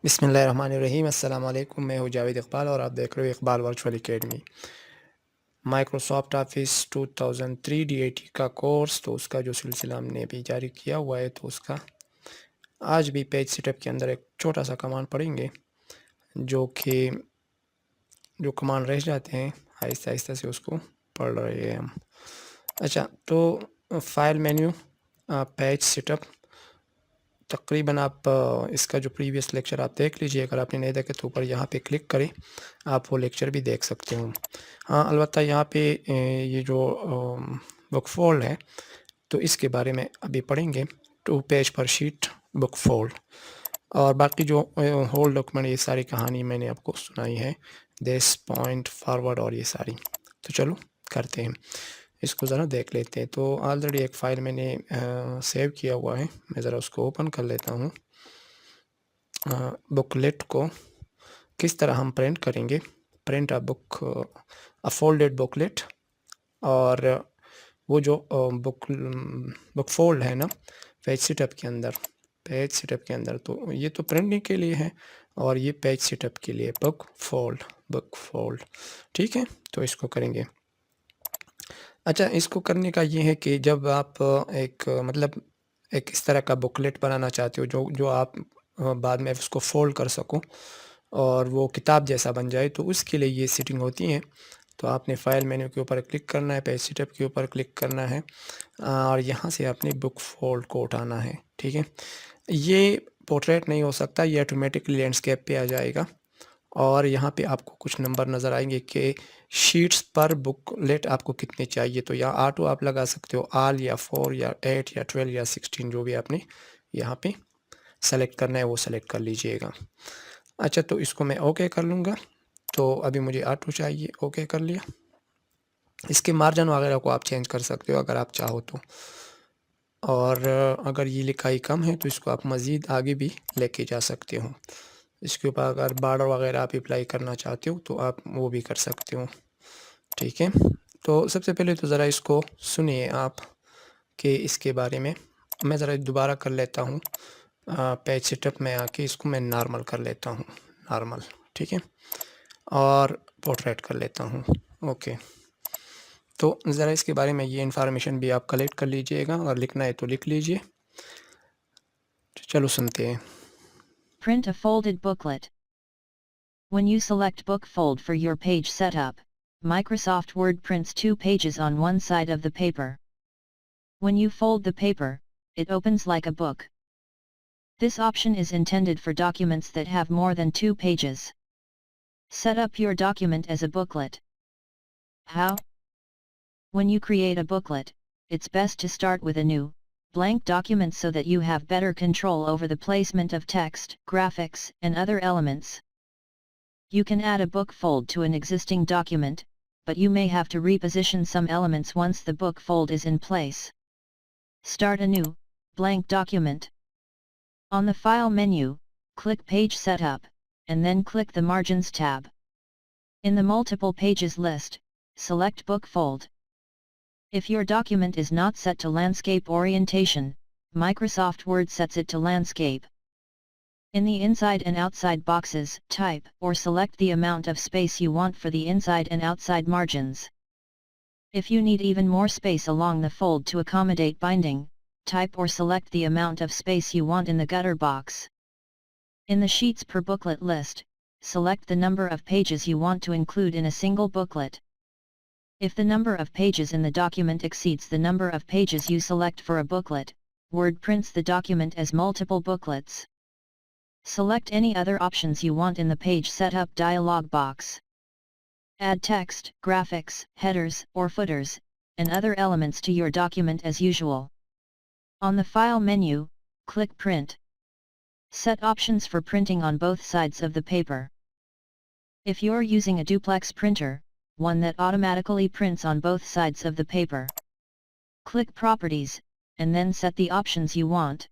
बिस्मिल्लाहिर्रहमानिर्रहीम। अस्सलाम वालेकुम। मैं हूँ जावेद इकबाल और आप देख रहे हो Iqbal virtual academy. Microsoft office 2003 DAT का कोर्स, तो उसका जो सिलसिला हमने अभी जारी किया हुआ है, तो उसका आज भी पेज सेटअप के अंदर एक छोटा सा कमांड पढ़ेंगे, जो कि जो कमांड रह जाते हैं आहिस्ता आहिस्ता से उसको पढ़ रहे हैं हम। अच्छा, तो फाइल मेन्यू, पेज सेटअप, तकरीबन आप इसका जो प्रीवियस लेक्चर आप देख लीजिए। अगर आपने नहीं देखे तो ऊपर यहाँ पे क्लिक करें, आप वो लेक्चर भी देख सकते हो। हाँ, अलबत्ता यहाँ पे ये जो बुक फोल्ड है, तो इसके बारे में अभी पढ़ेंगे। 2 पेज पर शीट बुक फोल्ड, और बाकी जो होल डॉक्यूमेंट, ये सारी कहानी मैंने आपको सुनाई है, दिस पॉइंट फॉरवर्ड और ये सारी। तो चलो करते हैं, इसको ज़रा देख लेते हैं। तो ऑलरेडी एक फ़ाइल मैंने सेव किया हुआ है, मैं ज़रा उसको ओपन कर लेता हूँ। बुकलेट को किस तरह हम प्रिंट करेंगे, print a book, a folded booklet. और वो जो बुक फोल्ड है ना पेज सेटअप के अंदर, तो ये तो प्रिंटिंग के लिए है और ये पेज सेटअप के लिए बुक फोल्ड। ठीक है, तो इसको करेंगे। अच्छा, इसको करने का ये है कि जब आप एक मतलब एक इस तरह का बुकलेट बनाना चाहते हो जो जो आप बाद में उसको फोल्ड कर सको और वो किताब जैसा बन जाए, तो उसके लिए ये सेटिंग होती है। तो आपने फाइल मेन्यू के ऊपर क्लिक करना है, पेज सेटअप के ऊपर क्लिक करना है, और यहाँ से आपने बुक फोल्ड को उठाना है। ठीक है, ये पोर्ट्रेट नहीं हो सकता, ये ऑटोमेटिकली लैंडस्केप पे आ जाएगा। और यहाँ पे आपको कुछ नंबर नज़र आएंगे कि शीट्स पर बुकलेट आपको कितने चाहिए। तो यहाँ ऑटो आप लगा सकते हो, ऑल या 4 या 8 या 12 या 16, जो भी आपने यहाँ पे सेलेक्ट करना है वो सेलेक्ट कर लीजिएगा। अच्छा, तो इसको मैं ओके कर लूँगा। तो अभी मुझे ऑटो चाहिए, ओके कर लिया। इसके मार्जिन वगैरह को आप चेंज कर सकते हो अगर आप चाहो तो। और अगर ये लिखाई कम है तो इसको आप मज़ीद आगे भी लेके जा सकते हो। इसके ऊपर अगर बॉर्डर वगैरह आप अप्लाई करना चाहते हो तो आप वो भी कर सकते हो। ठीक है, तो सबसे पहले तो ज़रा इसको सुनिए आप कि इसके बारे में। मैं ज़रा दोबारा कर लेता हूँ, पेज सेटअप में आके इसको मैं नॉर्मल कर लेता हूँ, नॉर्मल। ठीक है, और पोर्ट्रेट कर लेता हूँ। ओके, तो ज़रा इसके बारे में ये इन्फॉर्मेशन भी आप कलेक्ट कर लीजिएगा, और लिखना है तो लिख लीजिए। चलो सुनते हैं। Print a folded booklet. When you select Book Fold for your page setup, Microsoft Word prints 2 pages on one side of the paper. When you fold the paper, it opens like a book. This option is intended for documents that have more than 2 pages. Set up your document as a booklet. How? When you create a booklet, it's best to start with a new, blank document so that you have better control over the placement of text, graphics, and other elements. You can add a book fold to an existing document, but you may have to reposition some elements once the book fold is in place. Start a new, blank document. On the File menu, click Page Setup, and then click the Margins tab. In the Multiple Pages list, select Book Fold. If your document is not set to landscape orientation, Microsoft Word sets it to landscape. In the inside and outside boxes, type or select the amount of space you want for the inside and outside margins. If you need even more space along the fold to accommodate binding, type or select the amount of space you want in the gutter box. In the Sheets per Booklet list, select the number of pages you want to include in a single booklet. If the number of pages in the document exceeds the number of pages you select for a booklet, Word prints the document as multiple booklets. Select any other options you want in the Page Setup dialog box. Add text, graphics, headers, or footers, and other elements to your document as usual. On the File menu, click Print. Set options for printing on both sides of the paper. If you're using a duplex printer, one that automatically prints on both sides of the paper, click Properties, and then set the options you want.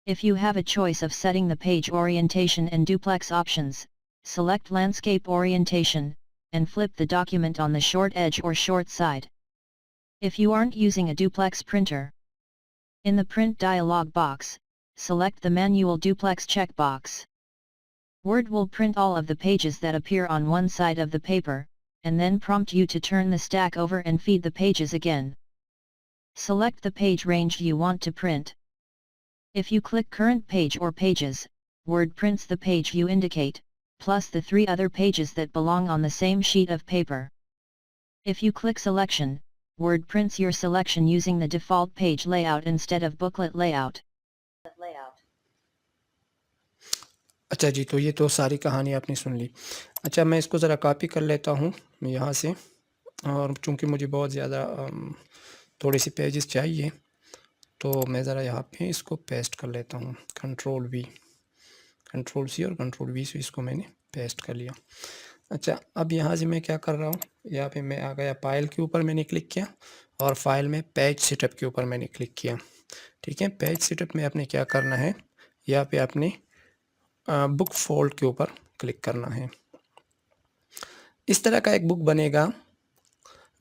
If you have a choice of setting the page orientation and duplex options, select Landscape Orientation, and flip the document on the short edge or short side. If you aren't using a duplex printer, in the Print dialog box, select the Manual Duplex checkbox. Word will print all of the pages that appear on one side of the paper, and then prompt you to turn the stack over and feed the pages again. Select the page range you want to print. If you click Current Page or Pages, Word prints the page you indicate, plus the 3 other pages that belong on the same sheet of paper. If you click Selection, Word prints your selection using the default page layout instead of booklet layout. अच्छा जी, तो ये तो सारी कहानी आपने सुन ली। अच्छा, मैं इसको ज़रा कॉपी कर लेता हूँ यहाँ से, और चूँकि मुझे बहुत ज़्यादा थोड़ी सी पेजेस चाहिए, तो मैं ज़रा यहाँ पे इसको पेस्ट कर लेता हूँ। कंट्रोल सी और कंट्रोल वी से इसको मैंने पेस्ट कर लिया। अच्छा, अब यहाँ से मैं क्या कर रहा हूँ, यहाँ पे मैं आ गया फाइल के ऊपर मैंने क्लिक किया, और फाइल में पेज सेटअप के ऊपर मैंने क्लिक किया। ठीक है, पेज सेटअप में आपने क्या करना है, यहाँ पे आपने बुक फोल्ड के ऊपर क्लिक करना है। इस तरह का एक बुक बनेगा,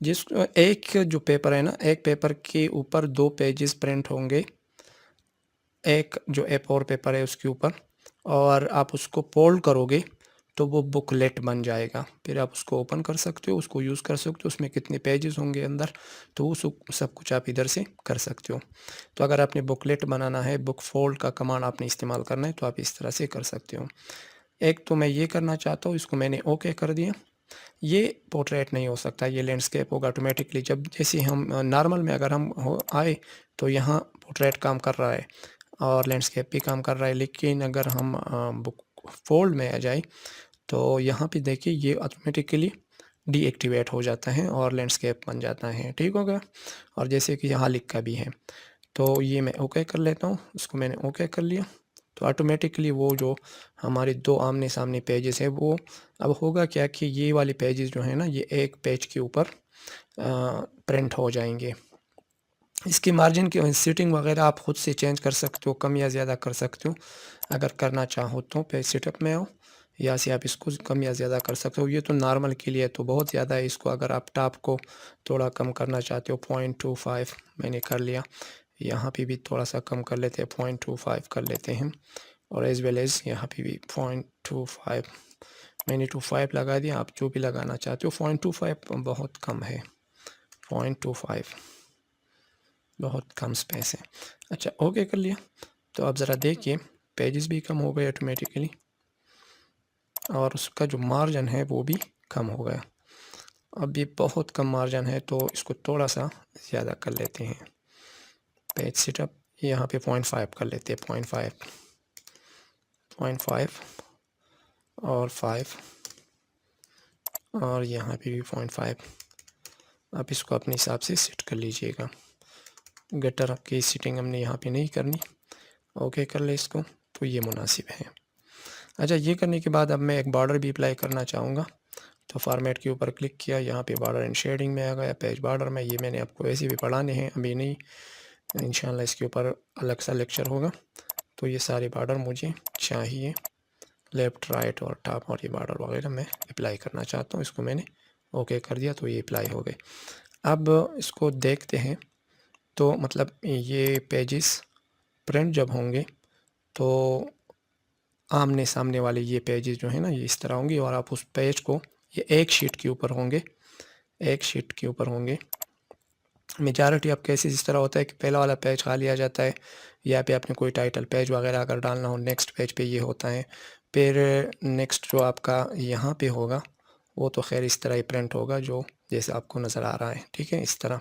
जिस एक जो पेपर है ना, एक पेपर के ऊपर 2 पेजेस प्रिंट होंगे, एक जो A4 पेपर है उसके ऊपर, और आप उसको फोल्ड करोगे तो वो बुकलेट बन जाएगा। फिर आप उसको ओपन कर सकते हो, उसको यूज़ कर सकते हो, उसमें कितने पेजेस होंगे अंदर, तो वो सब कुछ आप इधर से कर सकते हो। तो अगर आपने बुकलेट बनाना है, बुक फोल्ड का कमांड आपने इस्तेमाल करना है, तो आप इस तरह से कर सकते हो। एक तो मैं ये करना चाहता हूँ, इसको मैंने ओके कर दिया। ये पोर्ट्रेट नहीं हो सकता, ये लैंडस्केप होगा ऑटोमेटिकली। जब जैसे हम नॉर्मल में अगर हम आए तो यहाँ पोर्ट्रेट काम कर रहा है और लैंडस्केप भी काम कर रहा है, लेकिन अगर हम बुक फोल्ड में आ जाए तो यहाँ पे देखिए ये ऑटोमेटिकली डीएक्टिवेट हो जाता है और लैंडस्केप बन जाता है। ठीक हो गया, और जैसे कि यहाँ लिखा भी है, तो ये मैं ओके कर लेता हूँ। इसको मैंने ओके कर लिया, तो ऑटोमेटिकली वो जो हमारे 2 आमने सामने पेजेस है, वो अब होगा क्या कि ये वाले पेजेस जो है ना, ये एक पेज के ऊपर प्रिंट हो जाएंगे। इसकी मार्जिन की सेटिंग वगैरह आप खुद से चेंज कर सकते हो, कम या ज़्यादा कर सकते हो अगर करना चाहो तो। पेज सेटअप में आओ, यहाँ से आप इसको कम या ज़्यादा कर सकते हो। ये तो नॉर्मल के लिए तो बहुत ज़्यादा है, इसको अगर आप टॉप को थोड़ा कम करना चाहते हो 0.25 मैंने कर लिया। यहाँ पे भी थोड़ा सा कम कर लेते हैं, 0.25 कर लेते हैं, और एज वेल एज़ यहाँ पे भी 0.25 मैंने 25 लगा दिया। आप जो भी लगाना चाहते हो, 0.25 बहुत कम है, 0.25 बहुत कम स्पेस है। अच्छा, ओके कर लिया, तो अब ज़रा देखिए पेजेस भी कम हो गए ऑटोमेटिकली, और उसका जो मार्जिन है वो भी कम हो गया। अब ये बहुत कम मार्जिन है, तो इसको थोड़ा सा ज़्यादा कर लेते हैं। पेज सेटअप यहाँ पे 0.5 कर लेते हैं, 0.5 और 5, और यहाँ पे भी 0.5। आप इसको अपने हिसाब से सेट कर लीजिएगा। गटर की सेटिंग हमने यहाँ पे नहीं करनी। ओके कर ले इसको, तो ये मुनासिब है। अच्छा, ये करने के बाद अब मैं एक बॉर्डर भी अप्लाई करना चाहूँगा, तो फॉर्मेट के ऊपर क्लिक किया, यहाँ पे बॉर्डर एंड शेडिंग में आ गया, पेज बॉर्डर में। ये मैंने आपको ऐसे भी पढ़ाने हैं, अभी नहीं, इंशाल्लाह इसके ऊपर अलग सा लेक्चर होगा। तो ये सारे बॉर्डर मुझे चाहिए, लेफ़्ट राइट और टॉप, और ये बॉर्डर वगैरह मैं अप्लाई करना चाहता हूँ। इसको मैंने ओके कर दिया, तो ये अप्लाई हो गए। अब इसको देखते हैं, तो मतलब ये पेजेस प्रिंट जब होंगे तो आमने सामने वाले ये पेजेस जो है ना, ये इस तरह होंगे, और आप उस पेज को, ये एक शीट के ऊपर होंगे, एक शीट के ऊपर होंगे। मेजॉरिटी ऑफ केसेस इस तरह होता है कि पहला वाला पेज खाली आ जाता है, या पे आपने कोई टाइटल पेज वगैरह अगर डालना हो, नेक्स्ट पेज पे ये होता है। फिर नेक्स्ट जो आपका यहाँ पे होगा, वो तो खैर इस तरह ही प्रिंट होगा, जो जैसे आपको नज़र आ रहा है। ठीक है, इस तरह।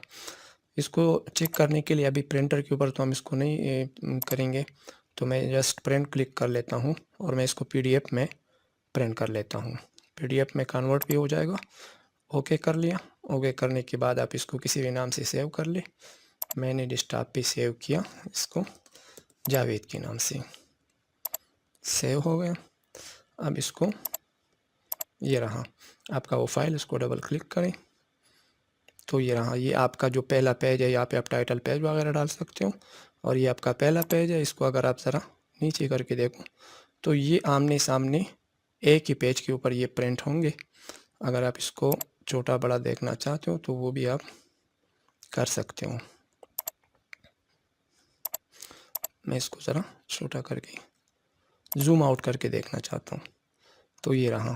इसको चेक करने के लिए अभी प्रिंटर के ऊपर तो हम इसको नहीं करेंगे, तो मैं जस्ट प्रिंट क्लिक कर लेता हूँ, और मैं इसको पीडीएफ में प्रिंट कर लेता हूँ। पीडीएफ में कन्वर्ट भी हो जाएगा। ओके कर लिया। ओके करने के बाद आप इसको किसी भी नाम से सेव कर ले। मैंने डेस्कटॉप पे सेव किया इसको, जावेद के नाम से सेव हो गया। अब इसको, ये रहा आपका वो फाइल, इसको डबल क्लिक करें, तो ये रहा, ये आपका जो पहला पेज है, यहाँ पे आप टाइटल पेज वगैरह डाल सकते हो, और ये आपका पहला पेज है। इसको अगर आप ज़रा नीचे करके देखो, तो ये आमने सामने एक ही पेज के ऊपर ये प्रिंट होंगे। अगर आप इसको छोटा बड़ा देखना चाहते हो तो वो भी आप कर सकते हो। मैं इसको ज़रा छोटा करके जूम आउट करके देखना चाहता हूँ। तो ये रहा,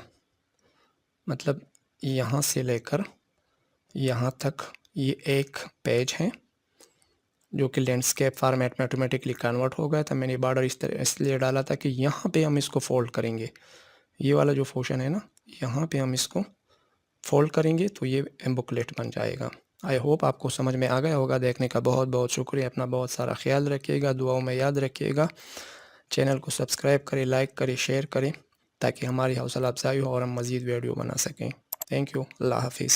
मतलब यहाँ से लेकर यहाँ तक ये एक पेज है जो कि लैंडस्केप फॉर्मेट में ऑटोमेटिकली कन्वर्ट हो गया था। मैंने बॉर्डर इस तरह इसलिए डाला था कि यहाँ पे हम इसको फोल्ड करेंगे, ये वाला जो पोर्शन है ना, यहाँ पे हम इसको फोल्ड करेंगे तो ये बुकलेट बन जाएगा। आई होप आपको समझ में आ गया होगा। देखने का बहुत बहुत शुक्रिया। अपना बहुत सारा ख्याल रखिएगा, दुआओं में याद रखिएगा। चैनल को सब्सक्राइब करें, लाइक करें, शेयर करें ताकि हमारी हौसला अफजाई हो और हम मज़ीद वीडियो बना सकें। Thank you. अल्लाह हाफिज़।